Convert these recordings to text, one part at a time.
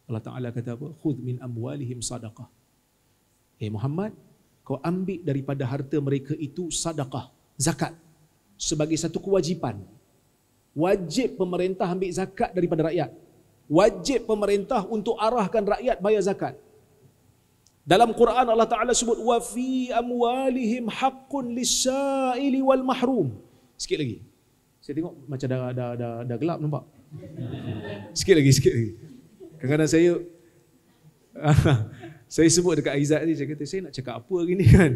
Allah Ta'ala kata apa? Khudh min amwalihim sadaqah. Muhammad, kau ambil daripada harta mereka itu sadaqah, zakat, sebagai satu kewajipan. Wajib pemerintah ambil zakat daripada rakyat. Wajib pemerintah untuk arahkan rakyat bayar zakat. Dalam Quran Allah Ta'ala sebut wa fi amwalihim haqqun lis-sa'ili wal mahrum. Sikit lagi. Saya tengok macam dah gelap nampak. Sikit lagi. Kadang-kadang saya sebut dekat Aizat ni, saya kata saya nak cakap apa hari ni kan.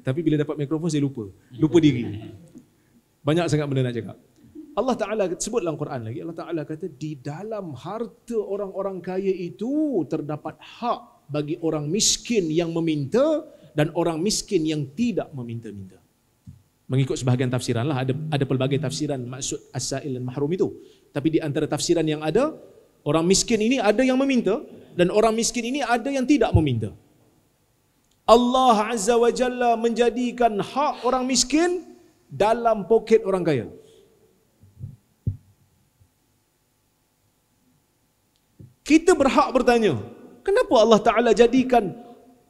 Tapi bila dapat mikrofon saya lupa diri. Banyak sangat benda nak cakap. Allah Ta'ala sebut dalam Quran lagi, Allah Ta'ala kata di dalam harta orang-orang kaya itu terdapat hak bagi orang miskin yang meminta dan orang miskin yang tidak meminta-minta. Mengikut sebahagian tafsiran lah, ada pelbagai tafsiran maksud as-sa'il dan mahrum itu. Tapi di antara tafsiran yang ada, orang miskin ini ada yang meminta dan orang miskin ini ada yang tidak meminta. Allah Azza wa Jalla menjadikan hak orang miskin dalam poket orang kaya. Kita berhak bertanya, kenapa Allah Ta'ala jadikan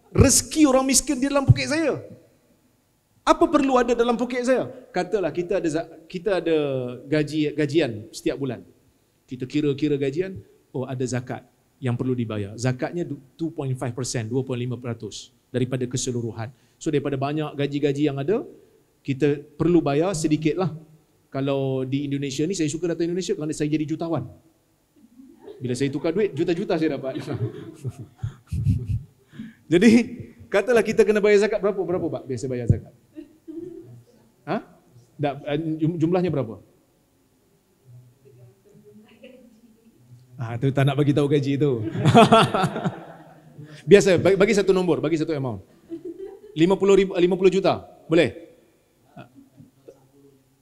rezeki orang miskin di dalam poket saya? Apa perlu ada dalam poket saya? Katalah kita ada gajian setiap bulan. Kita kira gajian, ada zakat yang perlu dibayar. Zakatnya 2.5%, 2.5% daripada keseluruhan. So daripada banyak gaji-gaji yang ada, kita perlu bayar sedikitlah. Kalau di Indonesia ni, saya suka datang Indonesia kerana saya jadi jutawan. Bila saya tukar duit, juta-juta saya dapat. Jadi, katalah kita kena bayar zakat berapa Pak biasa bayar zakat? Jumlahnya berapa? Tu tak nak bagi tahu gaji tu. Biasa bagi satu nombor, bagi satu amount. 50 juta, boleh?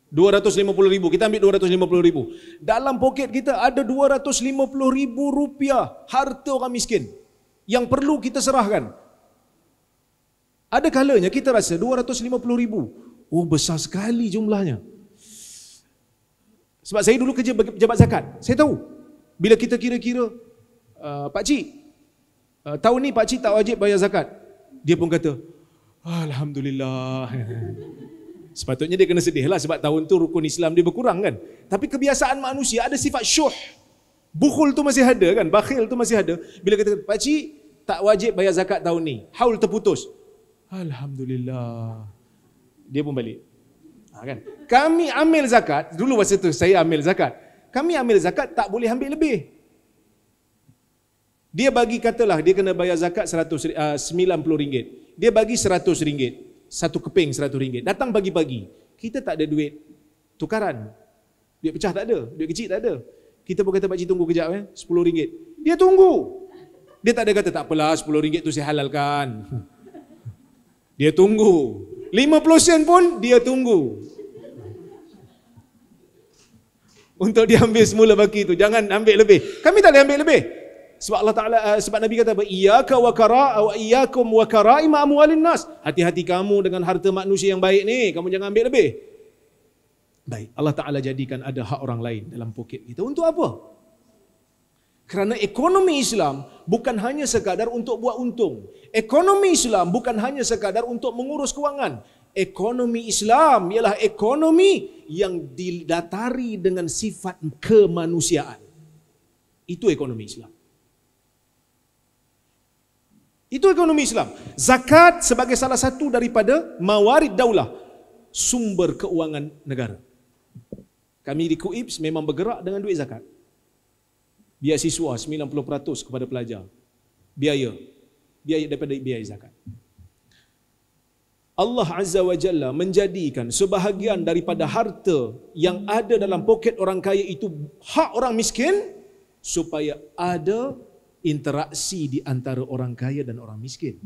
250,000, kita ambil 250,000. Dalam poket kita ada 250,000 rupiah harta orang miskin yang perlu kita serahkan. Ada kalanya kita rasa 250,000, besar sekali jumlahnya. Sebab saya dulu kerja pejabat zakat, saya tahu. Bila kita kira-kira, Pakcik, tahun ni Pakcik tak wajib bayar zakat. Dia pun kata, Alhamdulillah. Sepatutnya dia kena sedih lah sebab tahun tu rukun Islam dia berkurang kan. Tapi kebiasaan manusia ada sifat syuh. Bukhul tu masih ada kan, bakhil tu masih ada. Bila kata, Pakcik tak wajib bayar zakat tahun ni, haul terputus. Alhamdulillah. Dia pun balik. Kan? Kami ambil zakat, dulu masa tu saya ambil zakat. Kami ambil zakat tak boleh ambil lebih. Dia bagi katalah dia kena bayar zakat RM90. Dia bagi RM100. Satu keping RM100. Datang pagi-pagi. Kita tak ada duit tukaran. Duit pecah tak ada, duit kecil tak ada. Kita pun kata Pakcik tunggu kejap RM10. Dia tunggu. Dia tak ada kata tak apalah RM10 tu saya halalkan. Dia tunggu. 50 sen pun dia tunggu. Untuk dia ambil semula baki tu, jangan ambil lebih. Kami tak boleh ambil lebih. Sebab Allah Ta'ala, sebab Nabi kata apa? Iyyaka wa kara'a wa iyyakum wa kara'ima amwalin nas. Hati-hati kamu dengan harta manusia yang baik ni, kamu jangan ambil lebih. Baik, Allah Ta'ala jadikan ada hak orang lain dalam poket kita. Untuk apa? Kerana ekonomi Islam bukan hanya sekadar untuk buat untung. Ekonomi Islam bukan hanya sekadar untuk mengurus kewangan. Ekonomi Islam ialah ekonomi yang didatari dengan sifat kemanusiaan. Itu ekonomi Islam. Itu ekonomi Islam. Zakat sebagai salah satu daripada mawarid daulah, sumber keuangan negara. Kami di KUIPS memang bergerak dengan duit zakat. Biasiswa 90% kepada pelajar. Biaya daripada biaya zakat. Allah Azza wa Jalla menjadikan sebahagian daripada harta yang ada dalam poket orang kaya itu hak orang miskin supaya ada interaksi di antara orang kaya dan orang miskin.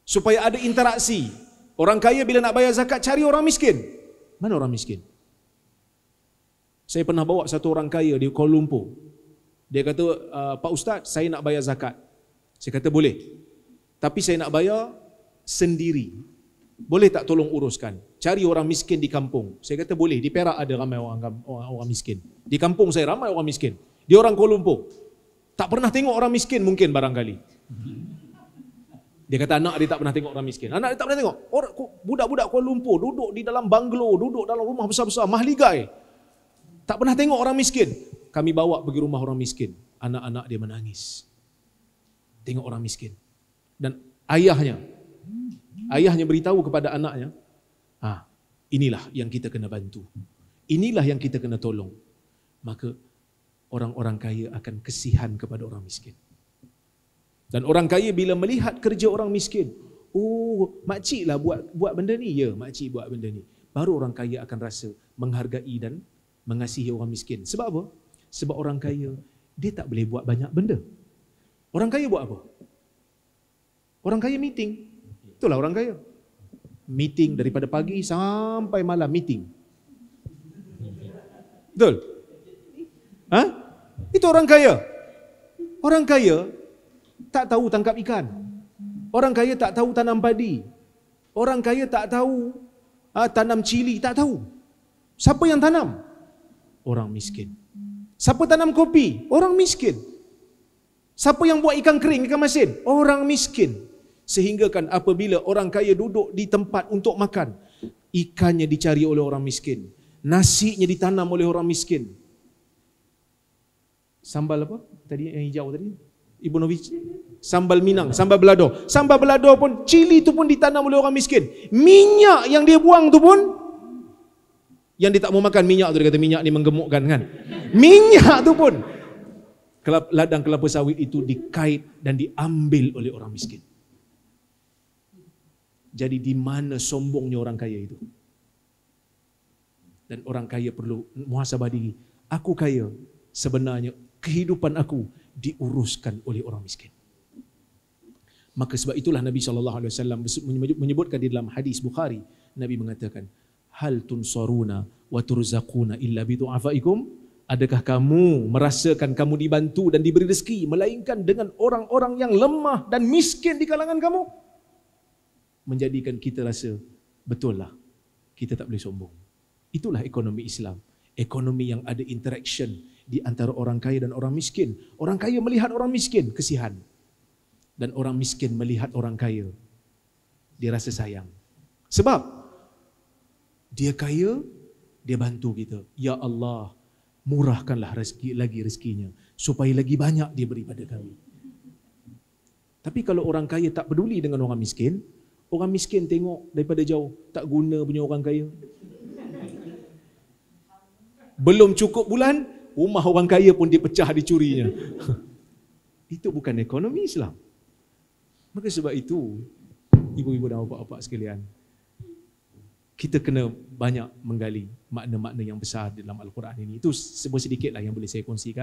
Supaya ada interaksi. Orang kaya bila nak bayar zakat cari orang miskin. Mana orang miskin? Saya pernah bawa satu orang kaya di Kuala Lumpur. Dia kata, Pak Ustaz, saya nak bayar zakat. Saya kata boleh. Tapi saya nak bayar sendiri. Boleh tak tolong uruskan? Cari orang miskin di kampung. Saya kata boleh. Di Perak ada ramai orang miskin. Di kampung saya ramai orang miskin. Dia orang Kuala Lumpur. Tak pernah tengok orang miskin mungkin barangkali. Dia kata anak dia tak pernah tengok orang miskin. Anak dia tak pernah tengok. Budak-budak Kuala Lumpur duduk di dalam banglo, duduk dalam rumah besar-besar, mahligai. Tak pernah tengok orang miskin. Kami bawa pergi rumah orang miskin. Anak-anak dia menangis. Tengok orang miskin. Dan ayahnya beritahu kepada anaknya, inilah yang kita kena bantu. Inilah yang kita kena tolong. Maka orang-orang kaya akan kesihan kepada orang miskin. Dan orang kaya bila melihat kerja orang miskin, makcik lah buat benda ni. Ya, makcik buat benda ni. Baru orang kaya akan rasa menghargai dan mengasihi orang miskin. Sebab apa? Sebab orang kaya, dia tak boleh buat banyak benda. Orang kaya buat apa? Orang kaya meeting. Itulah orang kaya. Meeting daripada pagi sampai malam meeting. Betul? Itu orang kaya. Orang kaya tak tahu tangkap ikan. Orang kaya tak tahu tanam padi. Orang kaya tak tahu tanam cili, tak tahu. Siapa yang tanam? Orang miskin. Siapa tanam kopi? Orang miskin. Siapa yang buat ikan kering, ikan masin? Orang miskin. Sehingga kan apabila orang kaya duduk di tempat untuk makan, ikannya dicari oleh orang miskin. Nasinya ditanam oleh orang miskin. Sambal apa? Tadi yang hijau tadi? Ibu Novic. Sambal Minang, sambal belado. Sambal belado pun, cili tu pun ditanam oleh orang miskin. Minyak yang dia buang tu pun, yang dia tak mau makan minyak tu, dia kata minyak ni menggemukkan kan. Minyak tu pun, ladang kelapa sawit itu dikait dan diambil oleh orang miskin. Jadi di mana sombongnya orang kaya itu? Dan orang kaya perlu muhasabah diri. Aku kaya, sebenarnya kehidupan aku diuruskan oleh orang miskin. Maka sebab itulah Nabi SAW menyebutkan di dalam hadis Bukhari, Nabi mengatakan, hal tunsaruna wa turzaquna illa bidu'afaikum? Adakah kamu merasakan kamu dibantu dan diberi rezeki melainkan dengan orang-orang yang lemah dan miskin di kalangan kamu? Menjadikan kita rasa, betul lah, kita tak boleh sombong. Itulah ekonomi Islam. Ekonomi yang ada interaction di antara orang kaya dan orang miskin. Orang kaya melihat orang miskin, kesihan. Dan orang miskin melihat orang kaya, dia rasa sayang. Sebab dia kaya, dia bantu kita. Ya Allah, murahkanlah rezekinya supaya lagi banyak dia beri pada kami. Tapi kalau orang kaya tak peduli dengan orang miskin tengok daripada jauh, tak guna punya orang kaya. Belum cukup bulan, rumah orang kaya pun dipecah, dicurinya. Itu bukan ekonomi Islam. Maka sebab itu, ibu-ibu dan bapa-bapa sekalian, kita kena banyak menggali makna-makna yang besar dalam Al-Quran ini. Itu sebuah sedikitlah yang boleh saya kongsikan.